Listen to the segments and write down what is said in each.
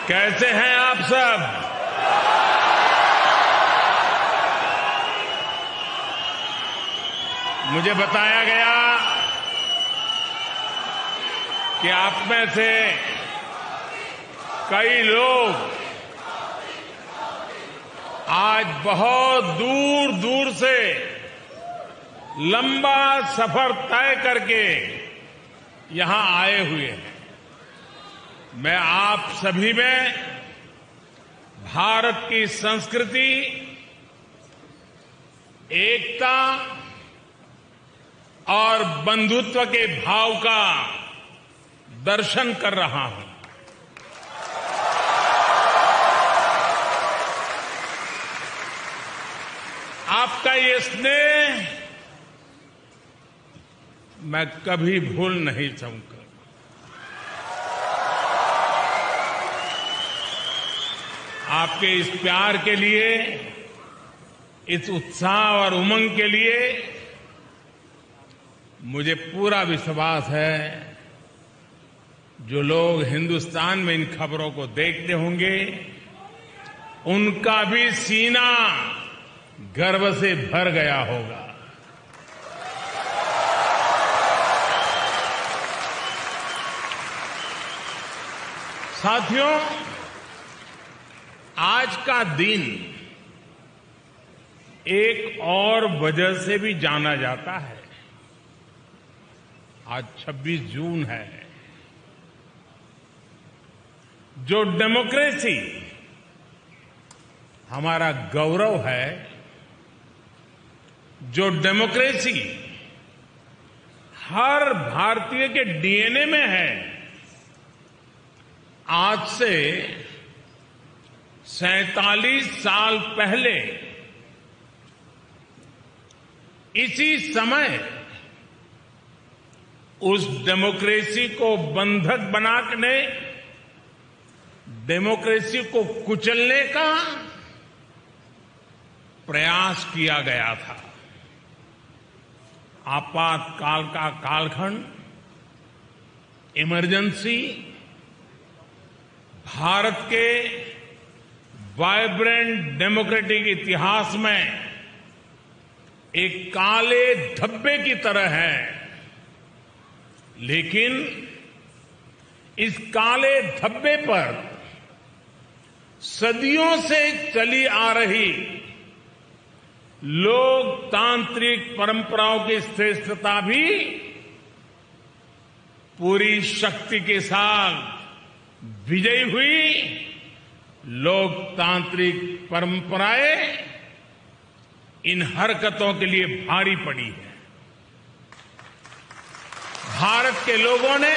कैसे हैं आप सब? मुझे बताया गया कि आप में से कई लोग आज बहुत दूर दूर से लंबा सफर तय करके यहां आए हुए हैं। मैं आप सभी में भारत की संस्कृति, एकता और बंधुत्व के भाव का दर्शन कर रहा हूं। आपका ये स्नेह मैं कभी भूल नहीं सकूंगा। आपके इस प्यार के लिए, इस उत्साह और उमंग के लिए मुझे पूरा विश्वास है जो लोग हिंदुस्तान में इन खबरों को देखते होंगे उनका भी सीना गर्व से भर गया होगा। साथियों, आज का दिन एक और वजह से भी जाना जाता है। आज 26 जून है। जो डेमोक्रेसी हमारा गौरव है, जो डेमोक्रेसी हर भारतीय के डीएनए में है, आज से 47 साल पहले इसी समय उस डेमोक्रेसी को बंधक बनाने, डेमोक्रेसी को कुचलने का प्रयास किया गया था। आपातकाल का कालखंड, इमरजेंसी भारत के वाइब्रेंट डेमोक्रेटिक इतिहास में एक काले धब्बे की तरह है। लेकिन इस काले धब्बे पर सदियों से चली आ रही लोकतांत्रिक परंपराओं की श्रेष्ठता भी पूरी शक्ति के साथ विजयी हुई। लोकतांत्रिक परंपराएं इन हरकतों के लिए भारी पड़ी है। भारत के लोगों ने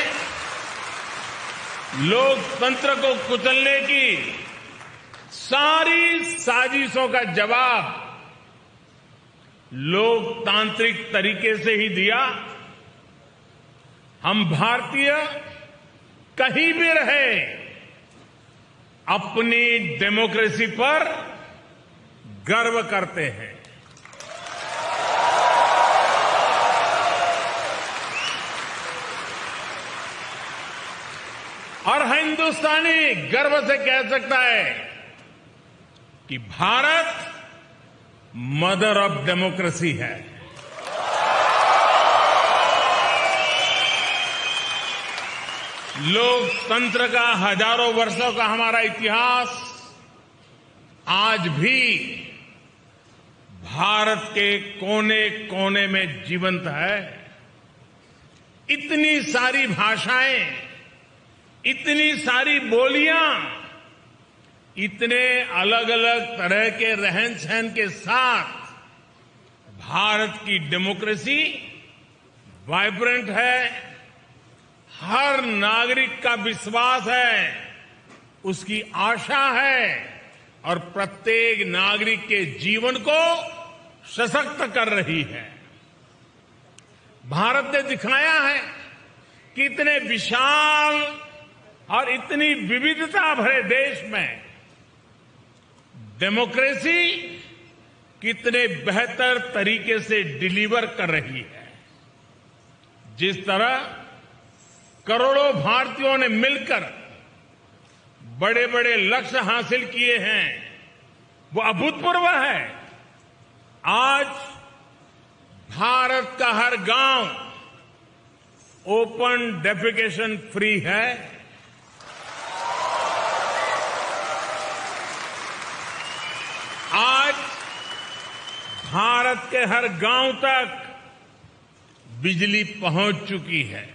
लोकतंत्र को कुचलने की सारी साजिशों का जवाब लोकतांत्रिक तरीके से ही दिया। हम भारतीय कहीं भी रहे, अपनी डेमोक्रेसी पर गर्व करते हैं। और हिंदुस्तानी गर्व से कह सकता है कि भारत मदर ऑफ डेमोक्रेसी है। लोकतंत्र का हजारों वर्षों का हमारा इतिहास आज भी भारत के कोने कोने में जीवंत है। इतनी सारी भाषाएं, इतनी सारी बोलियां, इतने अलग अलग तरह के रहन सहन के साथ भारत की डेमोक्रेसी वाइब्रेंट है। हर नागरिक का विश्वास है, उसकी आशा है और प्रत्येक नागरिक के जीवन को सशक्त कर रही है। भारत ने दिखाया है कि इतने विशाल और इतनी विविधता भरे देश में डेमोक्रेसी कितने बेहतर तरीके से डिलीवर कर रही है। जिस तरह करोड़ों भारतीयों ने मिलकर बड़े बड़े लक्ष्य हासिल किए हैं वो अभूतपूर्व है। आज भारत का हर गांव ओपन डेफिकेशन फ्री है। आज भारत के हर गांव तक बिजली पहुंच चुकी है।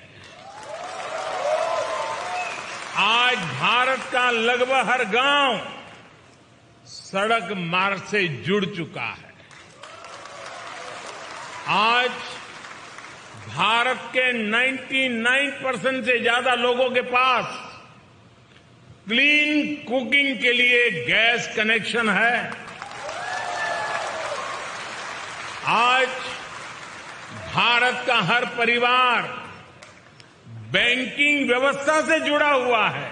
आज भारत का लगभग हर गांव सड़क मार्ग से जुड़ चुका है। आज भारत के 99% से ज्यादा लोगों के पास क्लीन कुकिंग के लिए गैस कनेक्शन है। आज भारत का हर परिवार बैंकिंग व्यवस्था से जुड़ा हुआ है।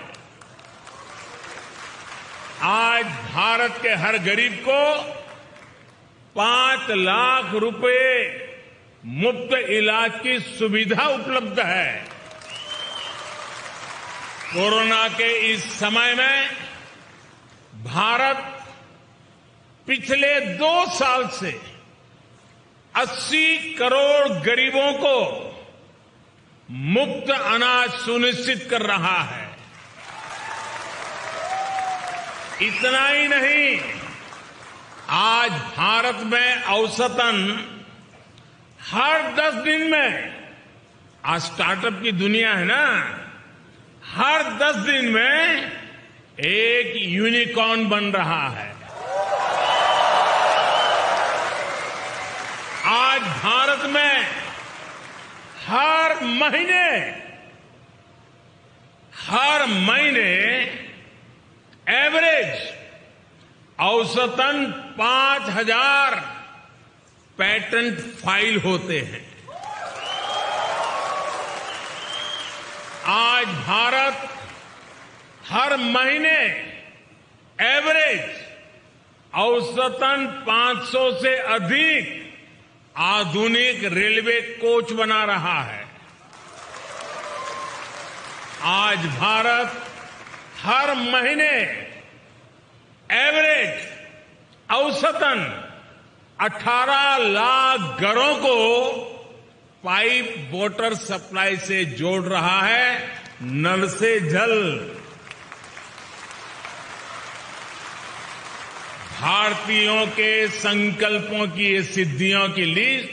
आज भारत के हर गरीब को 5 लाख रुपए मुफ्त इलाज की सुविधा उपलब्ध है। कोरोना के इस समय में भारत पिछले 2 साल से 80 करोड़ गरीबों को मुफ्त अनाज सुनिश्चित कर रहा है। इतना ही नहीं, आज भारत में औसतन हर 10 दिन में, आज स्टार्टअप की दुनिया है ना, हर 10 दिन में एक यूनिकॉर्न बन रहा है। आज भारत में हर महीने एवरेज औसतन 5,000 पेटेंट फाइल होते हैं। आज भारत हर महीने एवरेज औसतन 500 से अधिक आधुनिक रेलवे कोच बना रहा है। आज भारत हर महीने एवरेज औसतन 18 लाख घरों को पाइप वाटर सप्लाई से जोड़ रहा है, नल से जल। भारतीयों के संकल्पों की ये सिद्धियों की लिस्ट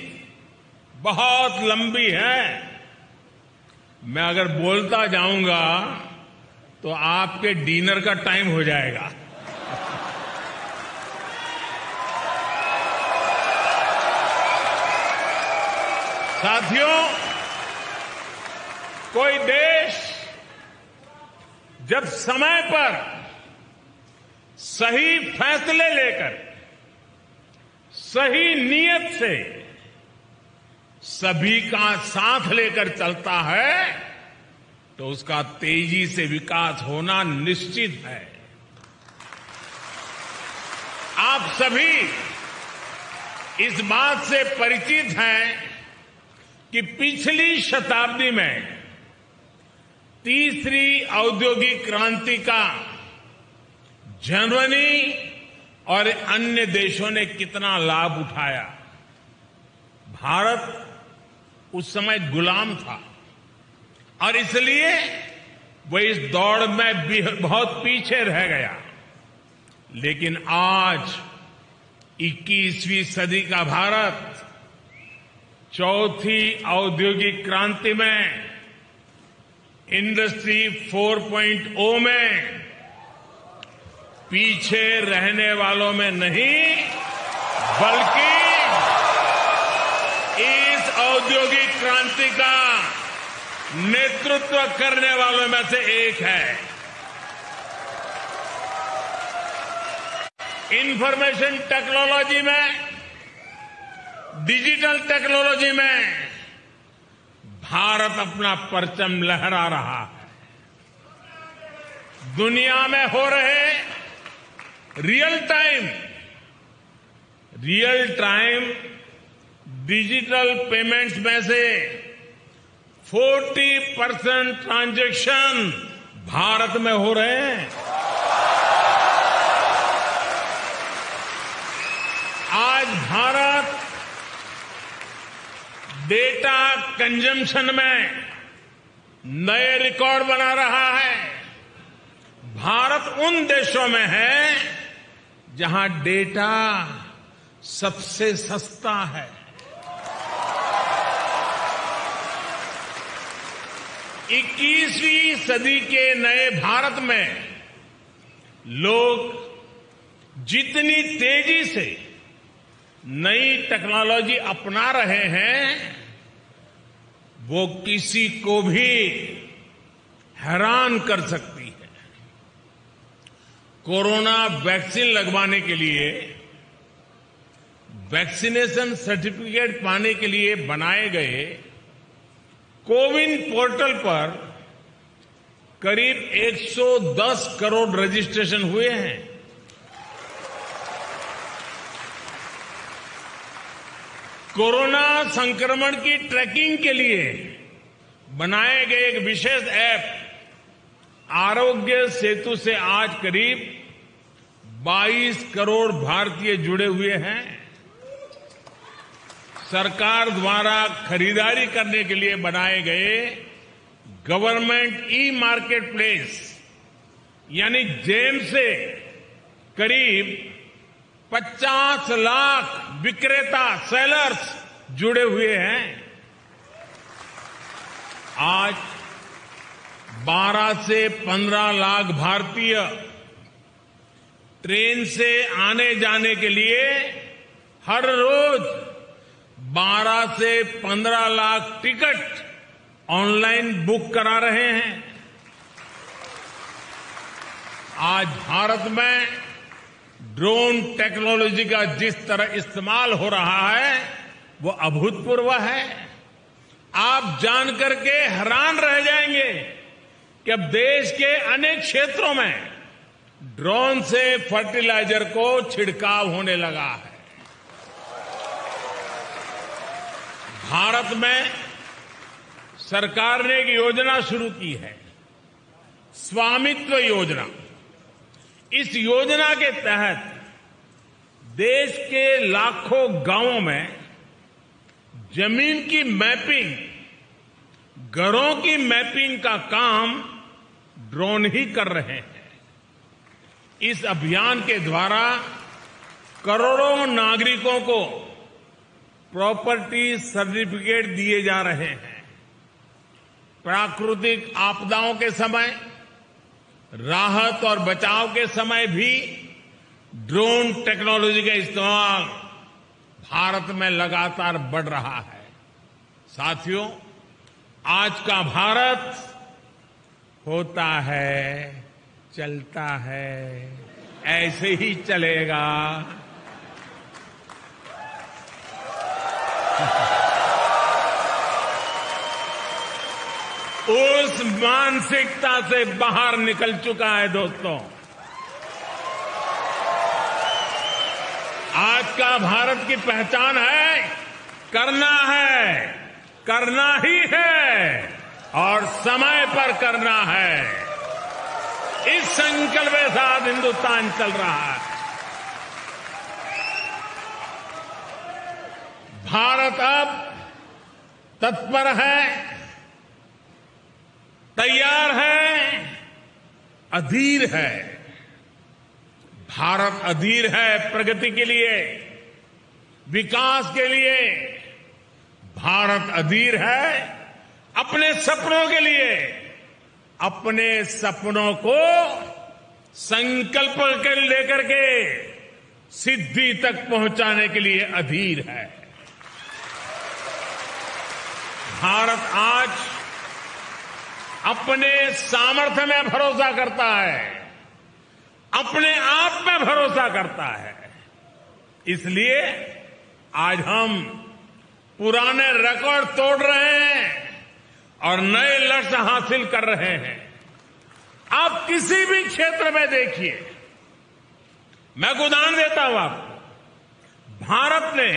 बहुत लंबी है। मैं अगर बोलता जाऊंगा तो आपके डिनर का टाइम हो जाएगा। साथियों, कोई देश जब समय पर सही फैसले लेकर सही नीयत से सभी का साथ लेकर चलता है तो उसका तेजी से विकास होना निश्चित है। आप सभी इस बात से परिचित हैं कि पिछली शताब्दी में तीसरी औद्योगिक क्रांति का जर्मनी और अन्य देशों ने कितना लाभ उठाया। भारत उस समय गुलाम था और इसलिए वो इस दौड़ में बहुत पीछे रह गया। लेकिन आज 21वीं सदी का भारत चौथी औद्योगिक क्रांति में इंडस्ट्री 4.0 में पीछे रहने वालों में नहीं बल्कि इस औद्योगिक क्रांति का नेतृत्व करने वालों में से एक है। इंफॉर्मेशन टेक्नोलॉजी में, डिजिटल टेक्नोलॉजी में भारत अपना परचम लहरा रहा है। दुनिया में हो रहे रियल टाइम डिजिटल पेमेंट्स में से 40% ट्रांजैक्शन भारत में हो रहे हैं। भारत डेटा कंजम्पशन में नए रिकॉर्ड बना रहा है। भारत उन देशों में है जहां डेटा सबसे सस्ता है। 21वीं सदी के नए भारत में लोग जितनी तेजी से नई टेक्नोलॉजी अपना रहे हैं वो किसी को भी हैरान कर सकती है। कोरोना वैक्सीन लगवाने के लिए वैक्सीनेशन सर्टिफिकेट पाने के लिए बनाए गए कोविन पोर्टल पर करीब 110 करोड़ रजिस्ट्रेशन हुए हैं। कोरोना संक्रमण की ट्रैकिंग के लिए बनाए गए एक विशेष ऐप आरोग्य सेतु से आज करीब 22 करोड़ भारतीय जुड़े हुए हैं। सरकार द्वारा खरीदारी करने के लिए बनाए गए गवर्नमेंट ई मार्केट प्लेस यानी जेम से करीब 50 लाख विक्रेता सेलर्स जुड़े हुए हैं। आज 12 से 15 लाख भारतीय ट्रेन से आने जाने के लिए हर रोज 12 से 15 लाख टिकट ऑनलाइन बुक करा रहे हैं। आज भारत में ड्रोन टेक्नोलॉजी का जिस तरह इस्तेमाल हो रहा है वो अभूतपूर्व है। आप जानकर के हैरान रह जाएंगे कि अब देश के अनेक क्षेत्रों में ड्रोन से फर्टिलाइजर को छिड़काव होने लगा है। भारत में सरकार ने एक योजना शुरू की है, स्वामित्व योजना। इस योजना के तहत देश के लाखों गांवों में जमीन की मैपिंग, घरों की मैपिंग का काम ड्रोन ही कर रहे हैं। इस अभियान के द्वारा करोड़ों नागरिकों को प्रॉपर्टी सर्टिफिकेट दिए जा रहे हैं। प्राकृतिक आपदाओं के समय, राहत और बचाव के समय भी ड्रोन टेक्नोलॉजी का इस्तेमाल भारत में लगातार बढ़ रहा है। साथियों, आज का भारत होता है, चलता है, ऐसे ही चलेगा। उस मानसिकता से बाहर निकल चुका है दोस्तों। आज का भारत की पहचान है, करना ही है और समय पर करना है। इस संकल्प के साथ हिंदुस्तान चल रहा है। भारत अब तत्पर है, तैयार है, अधीर है। भारत अधीर है प्रगति के लिए, विकास के लिए। भारत अधीर है अपने सपनों के लिए, अपने सपनों को संकल्प के लेकर के सिद्धि तक पहुंचाने के लिए अधीर है। भारत आज अपने सामर्थ्य में भरोसा करता है, अपने आप में भरोसा करता है। इसलिए आज हम पुराने रिकॉर्ड तोड़ रहे हैं और नए लक्ष्य हासिल कर रहे हैं। आप किसी भी क्षेत्र में देखिए, मैं एक उदाहरण देता हूं आपको। भारत ने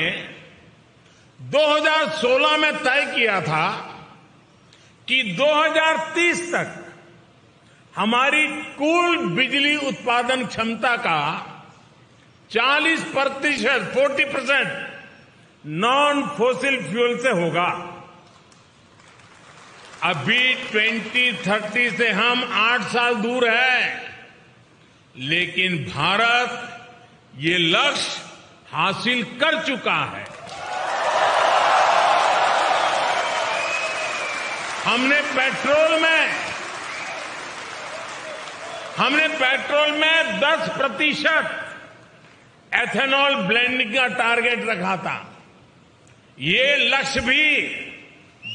2016 में तय किया था कि 2030 तक हमारी कुल बिजली उत्पादन क्षमता का 40% नॉन फोसिल फ्यूल से होगा। अभी 2030 से हम 8 साल दूर हैं, लेकिन भारत ये लक्ष्य हासिल कर चुका है। हमने पेट्रोल में 10% एथेनॉल ब्लेंडिंग का टारगेट रखा था। ये लक्ष्य भी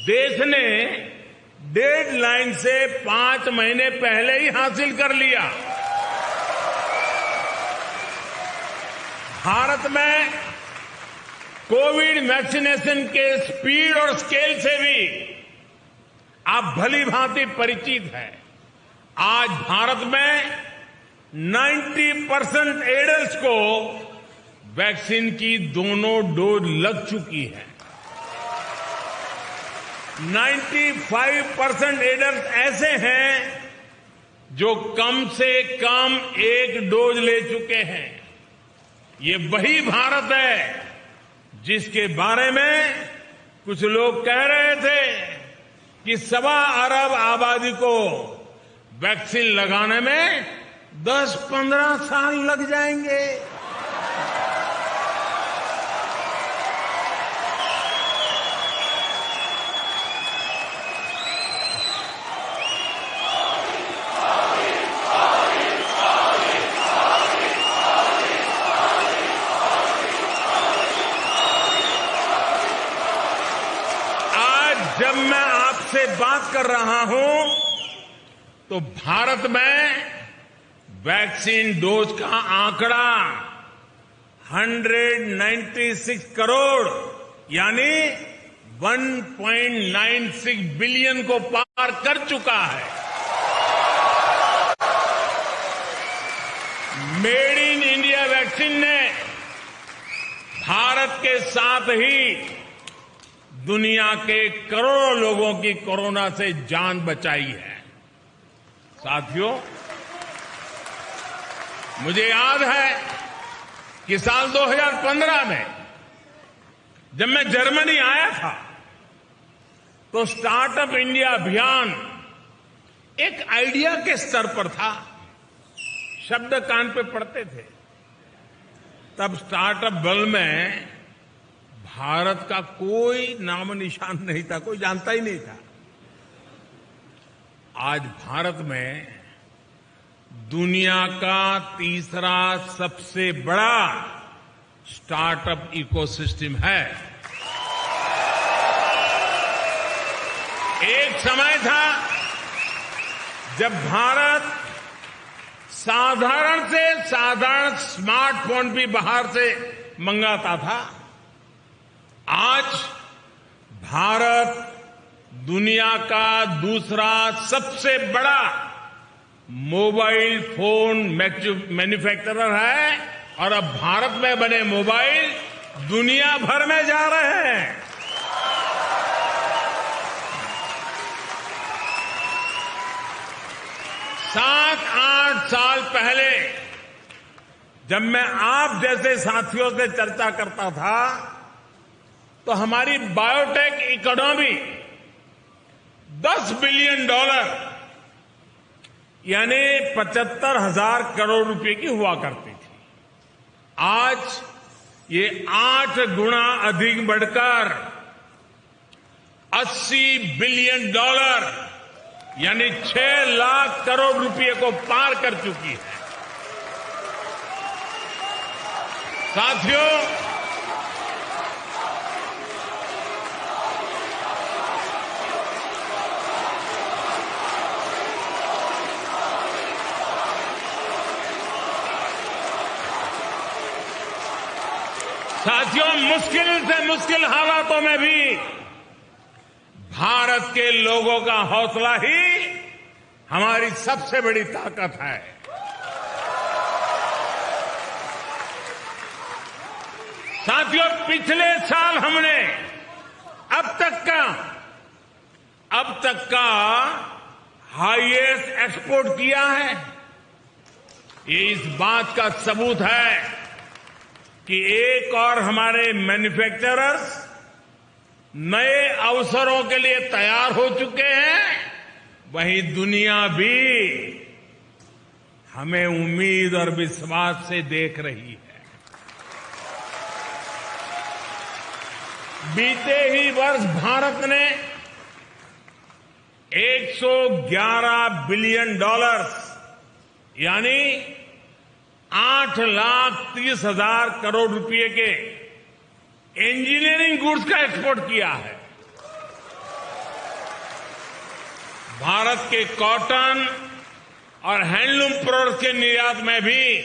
देश ने डेडलाइन से 5 महीने पहले ही हासिल कर लिया। भारत में कोविड वैक्सीनेशन के स्पीड और स्केल से भी आप भली भांति परिचित हैं। आज भारत में 90% एडल्ट्स को वैक्सीन की दोनों डोज लग चुकी है। 95% एडल्ट ऐसे हैं जो कम से कम 1 डोज ले चुके हैं। ये वही भारत है जिसके बारे में कुछ लोग कह रहे थे कि 1.25 अरब आबादी को वैक्सीन लगाने में 10-15 साल लग जाएंगे। जब मैं आपसे बात कर रहा हूं तो भारत में वैक्सीन डोज का आंकड़ा 196 करोड़ यानी 1.96 बिलियन को पार कर चुका है। मेड इन इंडिया वैक्सीन ने भारत के साथ ही दुनिया के करोड़ों लोगों की कोरोना से जान बचाई है। साथियों, मुझे याद है कि साल 2015 में जब मैं जर्मनी आया था तो स्टार्टअप इंडिया अभियान एक आइडिया के स्तर पर था, शब्द कान पे पड़ते थे। तब स्टार्टअप वर्ल्ड में भारत का कोई नाम निशान नहीं था, कोई जानता ही नहीं था। आज भारत में दुनिया का तीसरा सबसे बड़ा स्टार्टअप इकोसिस्टम है। एक समय था जब भारत साधारण से साधारण स्मार्टफोन भी बाहर से मंगाता था। आज भारत दुनिया का दूसरा सबसे बड़ा मोबाइल फोन मैन्युफैक्चरर है और अब भारत में बने मोबाइल दुनिया भर में जा रहे हैं। सात 8 साल पहले जब मैं आप जैसे साथियों से चर्चा करता था तो हमारी बायोटेक इकोनॉमी $10 बिलियन यानी 75,000 करोड़ रुपए की हुआ करती थी। आज ये 8 गुना अधिक बढ़कर $80 बिलियन यानी 6 लाख करोड़ रुपए को पार कर चुकी है। साथियों, मुश्किल से मुश्किल हालातों में भी भारत के लोगों का हौसला ही हमारी सबसे बड़ी ताकत है। साथियों, पिछले साल हमने अब तक का हाईएस्ट एक्सपोर्ट किया है। ये इस बात का सबूत है कि एक और हमारे मैन्युफैक्चरर्स नए अवसरों के लिए तैयार हो चुके हैं, वहीं दुनिया भी हमें उम्मीद और विश्वास से देख रही है। बीते ही वर्ष भारत ने $111 बिलियन यानी 8,30,000 करोड़ रुपए के इंजीनियरिंग गुड्स का एक्सपोर्ट किया है। भारत के कॉटन और हैंडलूम प्रोडक्ट्स के निर्यात में भी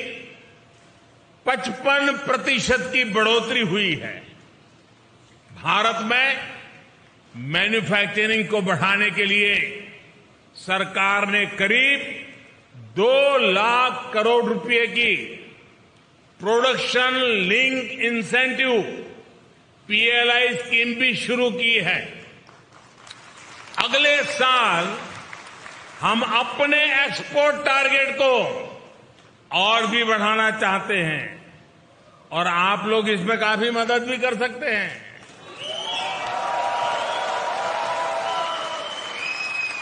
55% की बढ़ोतरी हुई है। भारत में मैन्युफैक्चरिंग को बढ़ाने के लिए सरकार ने करीब 2 लाख करोड़ रुपए की production link incentive PLI scheme भी शुरू की है। अगले साल हम अपने एक्सपोर्ट टारगेट को और भी बढ़ाना चाहते हैं और आप लोग इसमें काफी मदद भी कर सकते हैं।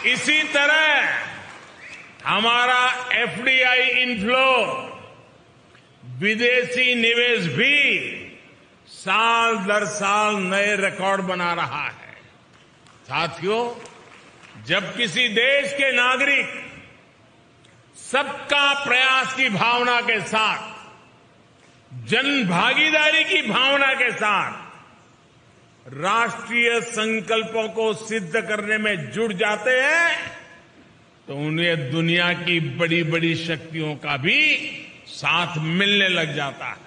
इसी तरह हमारा FDI इनफ्लो, विदेशी निवेश भी साल दर साल नए रिकॉर्ड बना रहा है। साथियों, जब किसी देश के नागरिक सबका प्रयास की भावना के साथ, जन भागीदारी की भावना के साथ राष्ट्रीय संकल्पों को सिद्ध करने में जुट जाते हैं, तो उन्हें दुनिया की बड़ी बड़ी शक्तियों का भी साथ मिलने लग जाता है।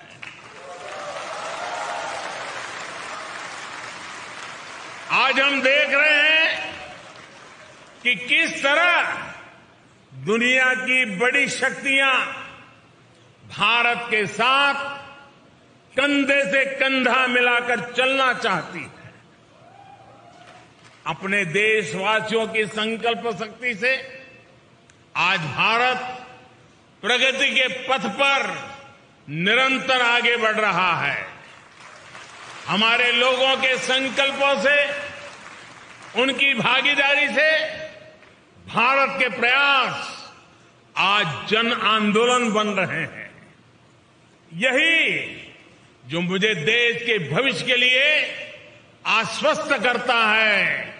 आज हम देख रहे हैं कि किस तरह दुनिया की बड़ी शक्तियां भारत के साथ कंधे से कंधा मिलाकर चलना चाहती है। अपने देशवासियों की संकल्प शक्ति से आज भारत प्रगति के पथ पर निरंतर आगे बढ़ रहा है। हमारे लोगों के संकल्पों से, उनकी भागीदारी से भारत के प्रयास आज जन आंदोलन बन रहे हैं। यही जो मुझे देश के भविष्य के लिए आश्वस्त करता है,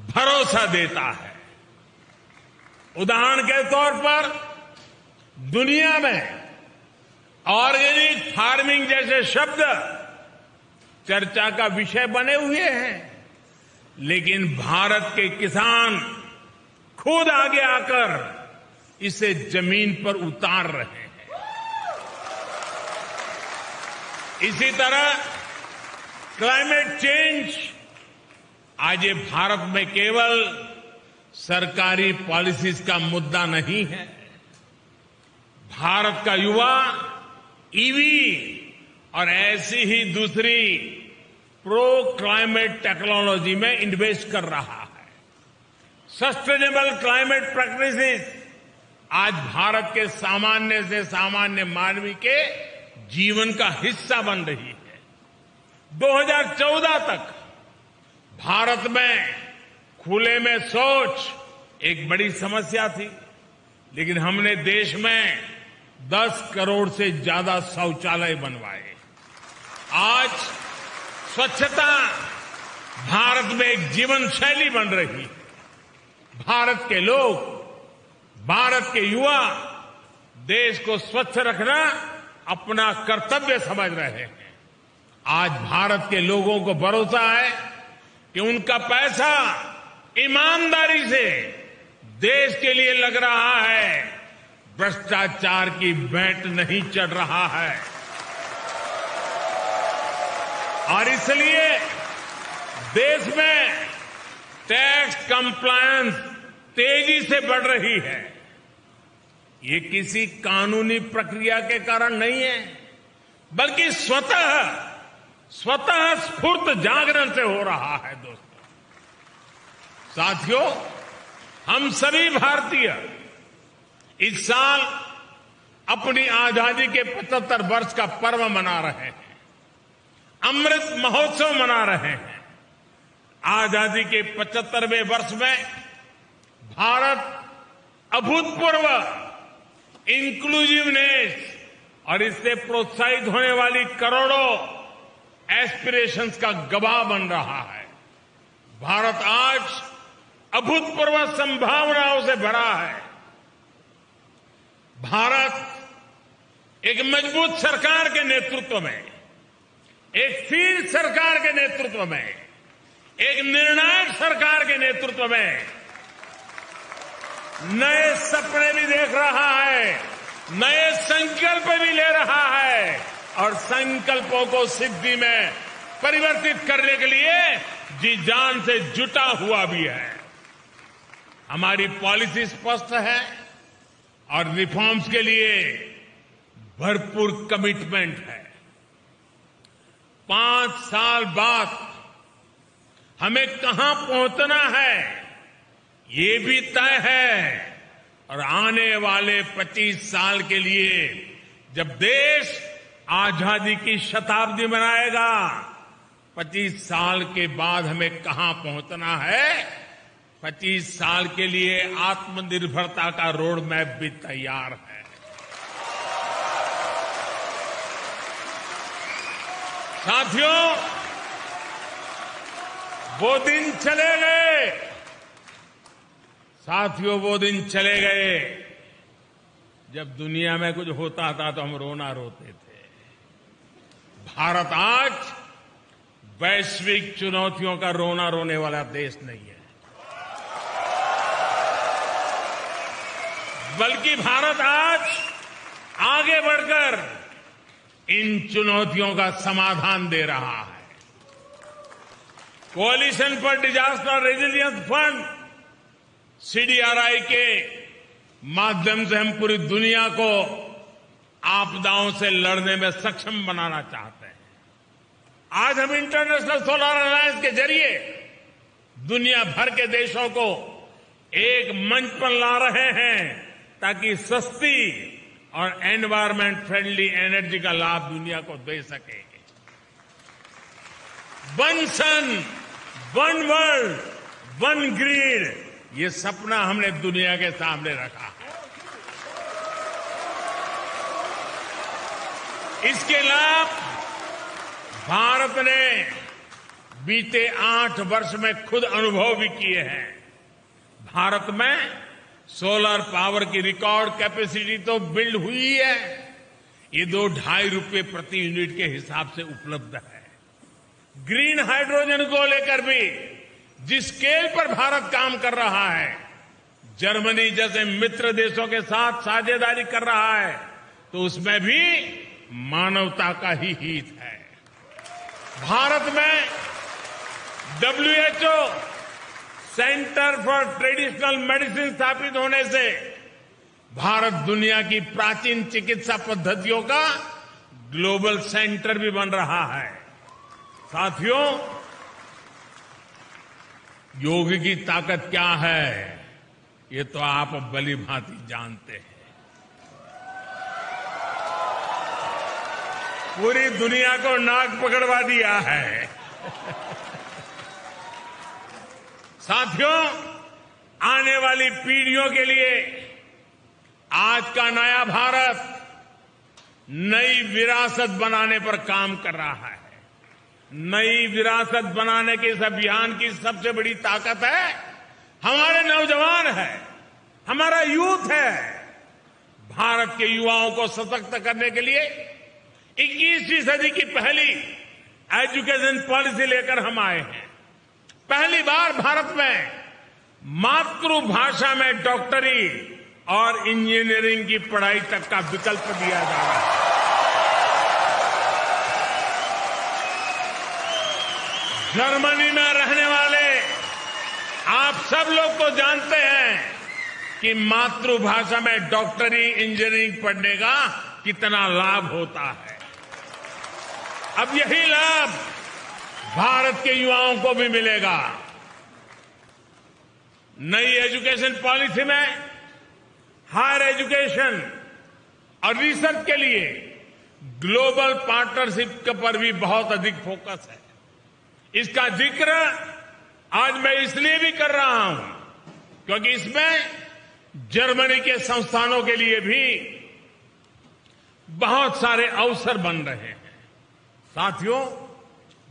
भरोसा देता है। उदाहरण के तौर पर दुनिया में ऑर्गेनिक फार्मिंग जैसे शब्द चर्चा का विषय बने हुए हैं, लेकिन भारत के किसान खुद आगे आकर इसे जमीन पर उतार रहे हैं। इसी तरह क्लाइमेट चेंज आज ये भारत में केवल सरकारी पॉलिसीज का मुद्दा नहीं है। भारत का युवा ईवी और ऐसी ही दूसरी प्रो क्लाइमेट टेक्नोलॉजी में इन्वेस्ट कर रहा है। सस्टेनेबल क्लाइमेट प्रैक्टिसेस आज भारत के सामान्य से सामान्य मानवी के जीवन का हिस्सा बन रही है। 2014 तक भारत में खुले में शौच एक बड़ी समस्या थी, लेकिन हमने देश में 10 करोड़ से ज्यादा शौचालय बनवाए। आज स्वच्छता भारत में एक जीवन शैली बन रही है। भारत के लोग, भारत के युवा देश को स्वच्छ रखना अपना कर्तव्य समझ रहे हैं। आज भारत के लोगों को भरोसा है कि उनका पैसा ईमानदारी से देश के लिए लग रहा है, भ्रष्टाचार की भेंट नहीं चढ़ रहा है। और इसलिए देश में टैक्स कंप्लायंस तेजी से बढ़ रही है। ये किसी कानूनी प्रक्रिया के कारण नहीं है, बल्कि स्वतः स्फूर्त जागरण से हो रहा है। दोस्तों, साथियों, हम सभी भारतीय इस साल अपनी आजादी के 75 वर्ष का पर्व मना रहे हैं। अमृत महोत्सव मना रहे हैं। आजादी के 75वें वर्ष में भारत अभूतपूर्व इंक्लूसिवनेस और इससे प्रोत्साहित होने वाली करोड़ों एस्पिरेशंस का गवाह बन रहा है। भारत आज अभूतपूर्व संभावनाओं से भरा है। भारत एक मजबूत सरकार के नेतृत्व में, एक फील्ड सरकार के नेतृत्व में, एक निर्णायक सरकार के नेतृत्व में नए सपने भी देख रहा है, नए संकल्प भी ले रहा है और संकल्पों को सिद्धि में परिवर्तित करने के लिए जी जान से जुटा हुआ भी है। हमारी पॉलिसी स्पष्ट है और रिफॉर्म्स के लिए भरपूर कमिटमेंट है। 5 साल बाद हमें कहां पहुंचना है ये भी तय है और आने वाले 25 साल के लिए जब देश आजादी की शताब्दी मनाएगा, 25 साल के बाद हमें कहां पहुंचना है, 25 साल के लिए आत्मनिर्भरता का रोड मैप भी तैयार है। साथियों, वो दिन चले गए। साथियों, वो दिन चले गए जब दुनिया में कुछ होता था तो हम रोना रोते थे। भारत आज वैश्विक चुनौतियों का रोना रोने वाला देश नहीं है, बल्कि भारत आज आगे बढ़कर इन चुनौतियों का समाधान दे रहा है। Coalition for disaster resilience fund CDRI के माध्यम से हम पूरी दुनिया को आपदाओं से लड़ने में सक्षम बनाना चाहते हैं। आज हम इंटरनेशनल सोलर अलायंस के जरिए दुनिया भर के देशों को एक मंच पर ला रहे हैं ताकि सस्ती और एनवायरमेंट फ्रेंडली एनर्जी का लाभ दुनिया को दे सके। वन सन, वन वर्ल्ड, वन ग्रिड, ये सपना हमने दुनिया के सामने रखा है। इसके लाभ भारत ने बीते 8 वर्ष में खुद अनुभव भी किए हैं। भारत में सोलर पावर की रिकॉर्ड कैपेसिटी तो बिल्ड हुई है, ये ₹2-2.5 प्रति यूनिट के हिसाब से उपलब्ध है। ग्रीन हाइड्रोजन को लेकर भी जिस स्केल पर भारत काम कर रहा है, जर्मनी जैसे मित्र देशों के साथ साझेदारी कर रहा है, तो उसमें भी मानवता का ही हित है। भारत में WHO centre for traditional medicine स्थापित होने से भारत दुनिया की प्राचीन चिकित्सा पद्धतियों का ग्लोबल सेंटर भी बन रहा है। साथियों, योग की ताकत क्या है ये तो आप भली भांति जानते हैं। पूरी दुनिया को नाक पकड़वा दिया है। साथियों, आने वाली पीढ़ियों के लिए आज का नया भारत नई विरासत बनाने पर काम कर रहा है। नई विरासत बनाने के इस अभियान की सबसे बड़ी ताकत है हमारे नौजवान है, हमारा यूथ है। भारत के युवाओं को सशक्त करने के लिए 21वीं सदी की पहली एजुकेशन पॉलिसी लेकर हम आए हैं। पहली बार भारत में मातृभाषा में डॉक्टरी और इंजीनियरिंग की पढ़ाई तक का विकल्प दिया जा रहा है। जर्मनी में रहने वाले आप सब लोग तो जानते हैं कि मातृभाषा में डॉक्टरी इंजीनियरिंग पढ़ने का कितना लाभ होता है। अब यही लाभ भारत के युवाओं को भी मिलेगा। नई एजुकेशन पॉलिसी में हायर एजुकेशन और रिसर्च के लिए ग्लोबल पार्टनरशिप पर भी बहुत अधिक फोकस है। इसका जिक्र आज मैं इसलिए भी कर रहा हूं क्योंकि इसमें जर्मनी के संस्थानों के लिए भी बहुत सारे अवसर बन रहे हैं। साथियों,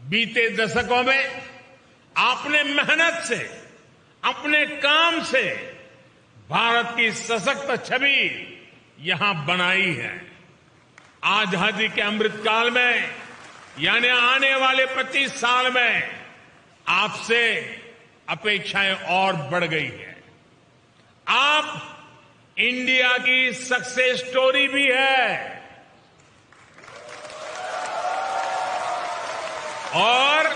बीते दशकों में आपने मेहनत से, अपने काम से भारत की सशक्त छवि यहां बनाई है। आजादी के अमृतकाल में यानी आने वाले 25 साल में आपसे अपेक्षाएं और बढ़ गई है। आप इंडिया की सक्सेस स्टोरी भी है और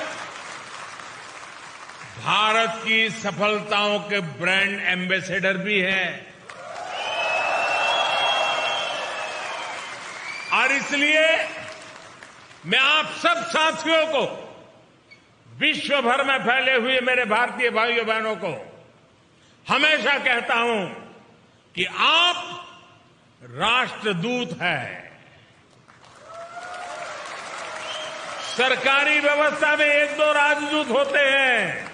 भारत की सफलताओं के ब्रांड एम्बेसडर भी है। और इसलिए मैं आप सब साथियों को, विश्व भर में फैले हुए मेरे भारतीय भाइयों बहनों को हमेशा कहता हूं कि आप राष्ट्रदूत हैं। सरकारी व्यवस्था में 1-2 राजदूत होते हैं,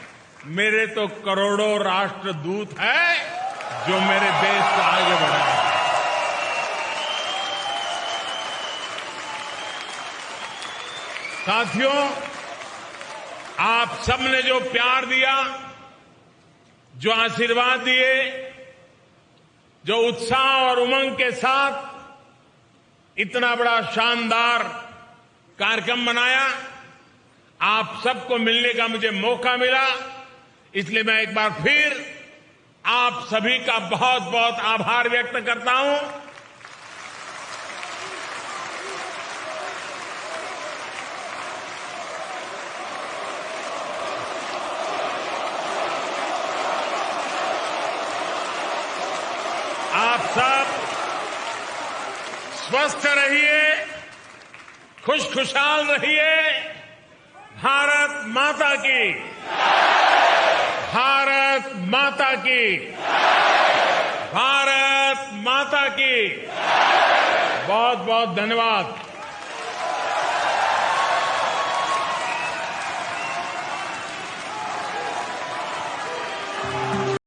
मेरे तो करोड़ों राष्ट्रदूत हैं जो मेरे देश को आगे बढ़ाए। साथियों, आप सबने जो प्यार दिया, जो आशीर्वाद दिए, जो उत्साह और उमंग के साथ इतना बड़ा शानदार कार्यक्रम मनाया, आप सबको मिलने का मुझे मौका मिला, इसलिए मैं एक बार फिर आप सभी का बहुत बहुत आभार व्यक्त करता हूं। आप सब स्वस्थ रहिए, खुशखुशाल रहिए। भारत माता की, भारत माता की, भारत माता की। बहुत बहुत धन्यवाद।